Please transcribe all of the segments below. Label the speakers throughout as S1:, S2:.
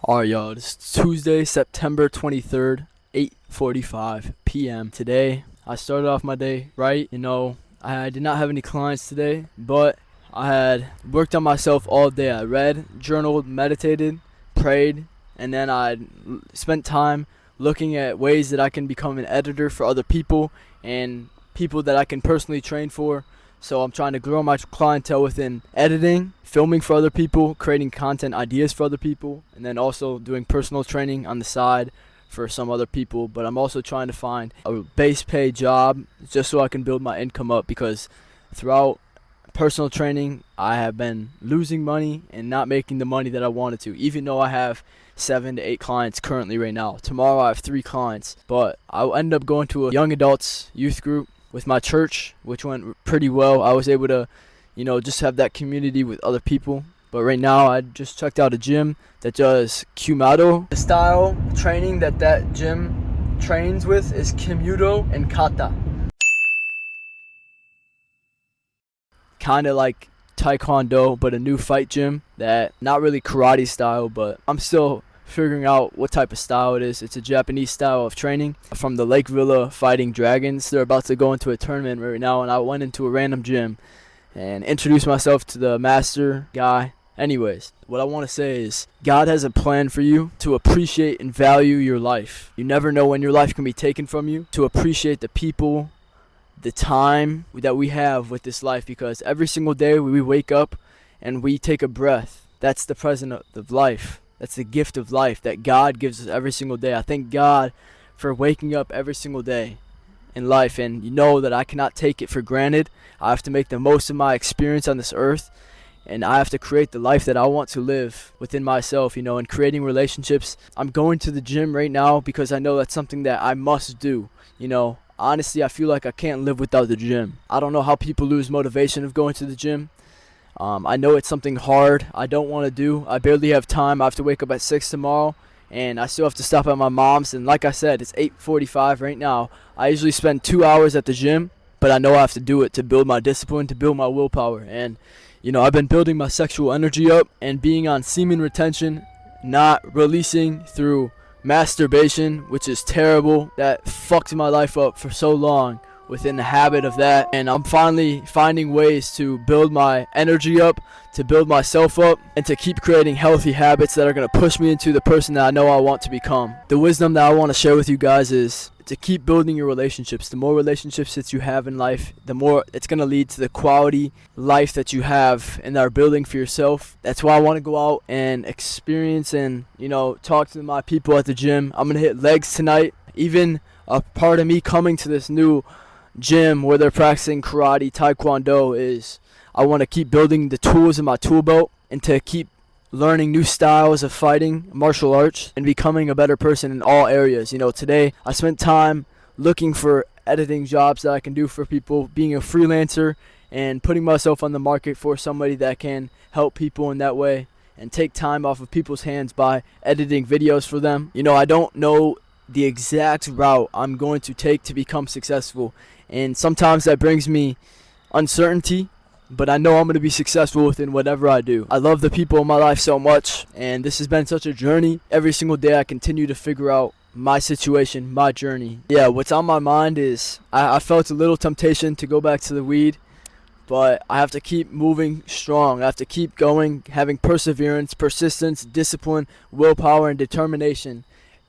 S1: Alright, y'all, it's Tuesday, September 23rd, 8:45 p.m. Today, I started off my day right. I did not have any clients today, but I had worked on myself all day. I read, journaled, meditated, prayed, and then I spent time looking at ways that I can become an editor for other people and people that I can personally train for. So I'm trying to grow my clientele within editing, filming for other people, creating content ideas for other people, and then also doing personal training on the side for some other people. But I'm also trying to find a base pay job just so I can build my income up, because throughout personal training I have been losing money and not making the money that I wanted to, even though I have 7 to 8 clients currently right now. Tomorrow I have 3 clients, but I'll end up going to a young adults youth group with my church, which went pretty well. I was able to, just have that community with other people. But right now, I just checked out a gym that does Kumado. The style training that gym trains with is Kimudo and Kata. Kind of like Taekwondo, but a new fight gym that not really karate style, but I'm still figuring out what type of style it is. It's a Japanese style of training from the Lake Villa Fighting Dragons. They're about to go into a tournament right now, and I went into a random gym and introduced myself to the master guy. Anyways, what I want to say is God has a plan for you to appreciate and value your life. You never know when your life can be taken from you. To appreciate the people, the time that we have with this life, because every single day we wake up and we take a breath. That's the present of life. That's the gift of life that God gives us every single day. I thank God for waking up every single day in life, and that I cannot take it for granted. I have to make the most of my experience on this earth, and I have to create the life that I want to live within myself, and creating relationships. I'm going to the gym right now because I know that's something that I must do. Honestly, I feel like I can't live without the gym. I don't know how people lose motivation of going to the gym. I know it's something hard I don't want to do. I barely have time. I have to wake up at 6 tomorrow, and I still have to stop at my mom's. And like I said, it's 8:45 right now. I usually spend 2 hours at the gym, but I know I have to do it to build my discipline, to build my willpower. And, I've been building my sexual energy up and being on semen retention, not releasing through masturbation, which is terrible. That fucked my life up for so long within the habit of that, and I'm finally finding ways to build my energy up, to build myself up, and to keep creating healthy habits that are going to push me into the person that I know I want to become. The wisdom that I want to share with you guys is to keep building your relationships. The more relationships that you have in life, the more it's going to lead to the quality life that you have and are building for yourself. That's why I want to go out and experience and, talk to my people at the gym. I'm going to hit legs tonight. Even a part of me coming to this new gym where they're practicing karate, taekwondo, is I want to keep building the tools in my tool belt and to keep learning new styles of fighting, martial arts, and becoming a better person in all areas. Today I spent time looking for editing jobs that I can do for people, being a freelancer and putting myself on the market for somebody that can help people in that way and take time off of people's hands by editing videos for them. I don't know the exact route I'm going to take to become successful, and sometimes that brings me uncertainty, but I know I'm going to be successful within whatever I do. I love the people in my life so much, and this has been such a journey. Every single day I continue to figure out my situation, my journey. Yeah, what's on my mind is I felt a little temptation to go back to the weed, but I have to keep moving strong. I have to keep going, having perseverance, persistence, discipline, willpower, and determination,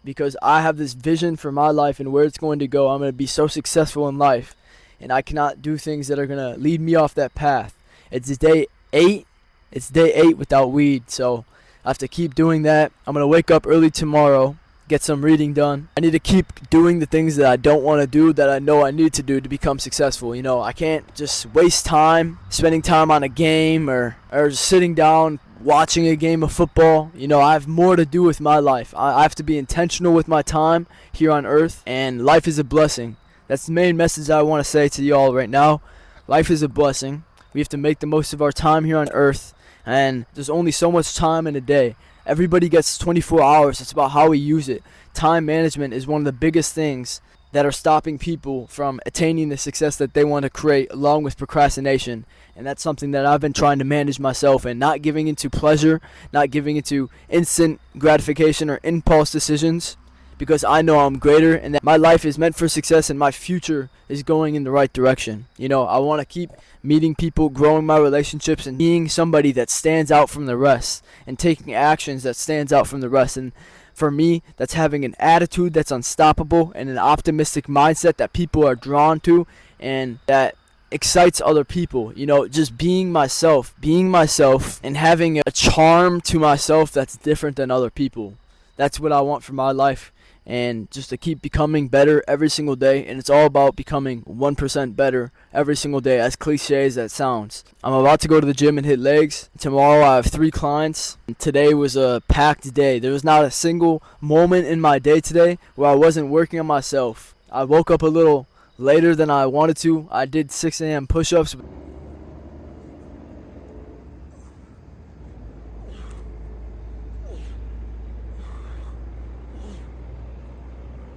S1: because I have this vision for my life and where it's going to go. I'm going to be so successful in life, and I cannot do things that are going to lead me off that path. It's day 8. It's day 8 without weed, so I have to keep doing that. I'm going to wake up early tomorrow, get some reading done. I need to keep doing the things that I don't want to do that I know I need to do to become successful. I can't just waste time spending time on a game or just sitting down watching a game of football. I have more to do with my life. I have to be intentional with my time here on earth, and life is a blessing. That's the main message I want to say to you all right now. Life is a blessing. We have to make the most of our time here on earth, and there's only so much time in a day. Everybody gets 24 hours. It's about how we use it. Time management is one of the biggest things that are stopping people from attaining the success that they want to create, along with procrastination. And that's something that I've been trying to manage myself, and not giving into pleasure, not giving into instant gratification or impulse decisions, because I know I'm greater and that my life is meant for success and my future is going in the right direction. You know, I want to keep meeting people, growing my relationships, and being somebody that stands out from the rest and taking actions that stands out from the rest. And for me, that's having an attitude that's unstoppable and an optimistic mindset that people are drawn to and that excites other people. You know, just being myself and having a charm to myself that's different than other people. That's what I want for my life, and just to keep becoming better every single day. And it's all about becoming 1% better every single day, as cliche as that sounds. I'm about to go to the gym and hit legs. Tomorrow I have 3 clients. Today was a packed day. There was not a single moment in my day today where I wasn't working on myself. I woke up a little later than I wanted to. I did 6 a.m. push-ups.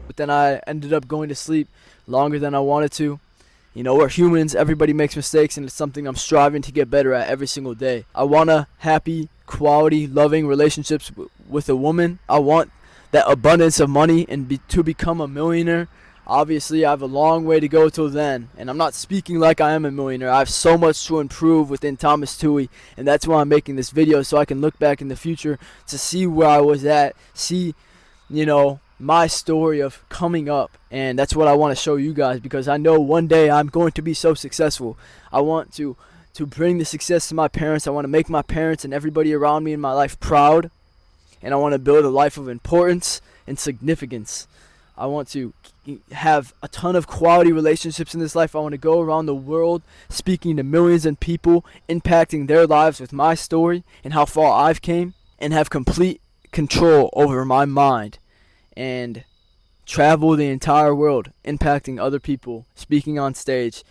S1: But then I ended up going to sleep longer than I wanted to. You know, we're humans, everybody makes mistakes, and it's something I'm striving to get better at every single day. I want a happy, quality, loving relationships with a woman. I want that abundance of money and to become a millionaire. Obviously, I have a long way to go till then, and I'm not speaking like I am a millionaire. I have so much to improve within Thomas Toohey, and that's why I'm making this video, so I can look back in the future to see where I was at, see, you know, my story of coming up. And that's what I want to show you guys, because I know one day I'm going to be so successful. I want to bring the success to my parents. I want to make my parents and everybody around me in my life proud, and I want to build a life of importance and significance. I want to have a ton of quality relationships in this life. I want to go around the world speaking to millions of people, impacting their lives with my story and how far I've came, and have complete control over my mind, and travel the entire world, impacting other people, speaking on stage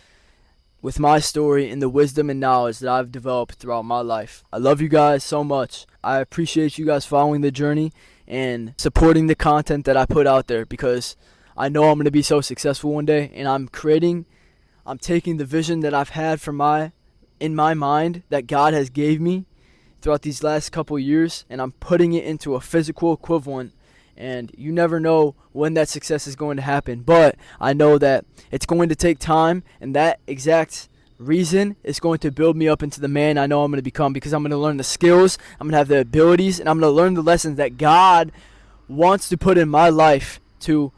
S1: with my story and the wisdom and knowledge that I've developed throughout my life. I love you guys so much. I appreciate you guys following the journey and supporting the content that I put out there, because I know I'm going to be so successful one day, and I'm taking the vision that I've had in my mind that God has gave me throughout these last couple years, and I'm putting it into a physical equivalent. And you never know when that success is going to happen, but I know that it's going to take time, and that exact reason is going to build me up into the man I know I'm going to become, because I'm going to learn the skills, I'm going to have the abilities, and I'm going to learn the lessons that God wants to put in my life to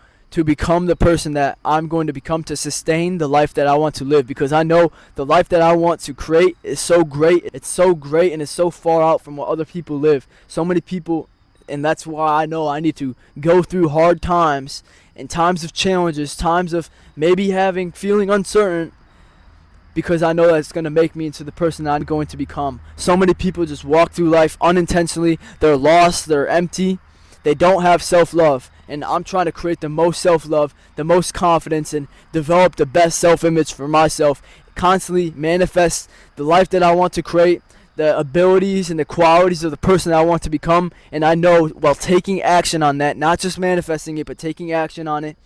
S1: become the person that I'm going to become, to sustain the life that I want to live. Because I know the life that I want to create is so great. It's so great, and it's so far out from what other people live. So many people. And that's why I know I need to go through hard times and times of challenges, times of maybe feeling uncertain, because I know that it's going to make me into the person I'm going to become. So many people just walk through life unintentionally. They're lost, they're empty, they don't have self-love. And I'm trying to create the most self-love, the most confidence, and develop the best self-image for myself. Constantly manifest the life that I want to create, the abilities and the qualities of the person I want to become. And I know while taking action on that, not just manifesting it, but taking action on it,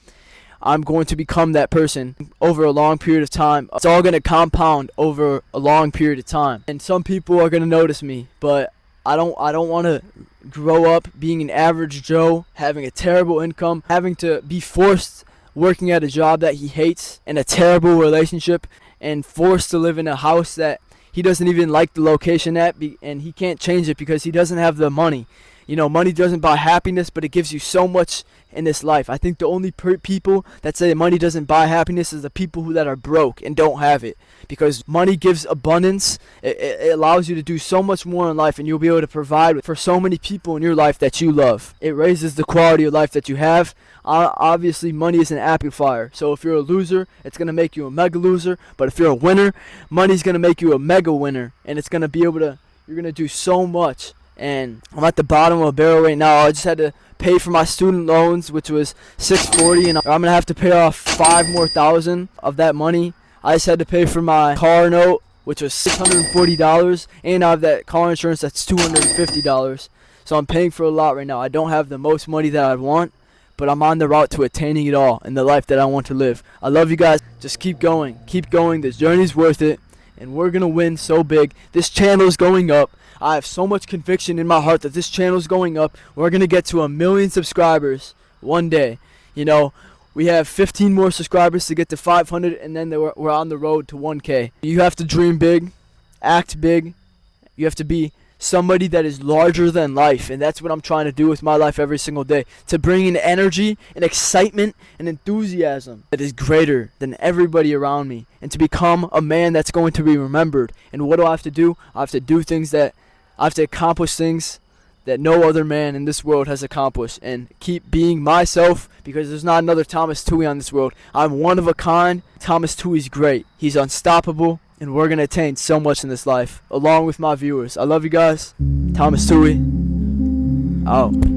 S1: I'm going to become that person over a long period of time. It's all going to compound over a long period of time. And some people are going to notice me, but I don't want to grow up being an average Joe, having a terrible income, having to be forced working at a job that he hates, and a terrible relationship, and forced to live in a house that he doesn't even like the location at, and he can't change it because he doesn't have the money. You know, money doesn't buy happiness, but it gives you so much in this life. I think the only people that say money doesn't buy happiness is the people that are broke and don't have it. Because money gives abundance. It allows you to do so much more in life, and you'll be able to provide for so many people in your life that you love. It raises the quality of life that you have. Obviously, money is an amplifier. So if you're a loser, it's going to make you a mega loser. But if you're a winner, money's going to make you a mega winner. And it's going to be able to, you're going to do so much. And I'm at the bottom of a barrel right now. I just had to pay for my student loans, which was $640, and I'm going to have to pay off $5,000 more of that money. I just had to pay for my car note, which was $640, and I have that car insurance that's $250. So I'm paying for a lot right now. I don't have the most money that I'd want, but I'm on the route to attaining it all in the life that I want to live. I love you guys. Just keep going. Keep going. This journey's worth it. And we're going to win so big. This channel is going up. I have so much conviction in my heart that this channel is going up. We're going to get to 1 million subscribers one day. You know, we have 15 more subscribers to get to 500, and then we're on the road to 1K. You have to dream big, act big. You have to be somebody that is larger than life, and that's what I'm trying to do with my life every single day, to bring in energy and excitement and enthusiasm that is greater than everybody around me, and to become a man that's going to be remembered. And what do I have to do? I have to do things that I have to accomplish things that no other man in this world has accomplished, and keep being myself, because there's not another Thomas Toohey on this world. I'm one of a kind. Thomas Toohey's great. He's unstoppable, and we're going to attain so much in this life, along with my viewers. I love you guys. Thomas Toohey, out.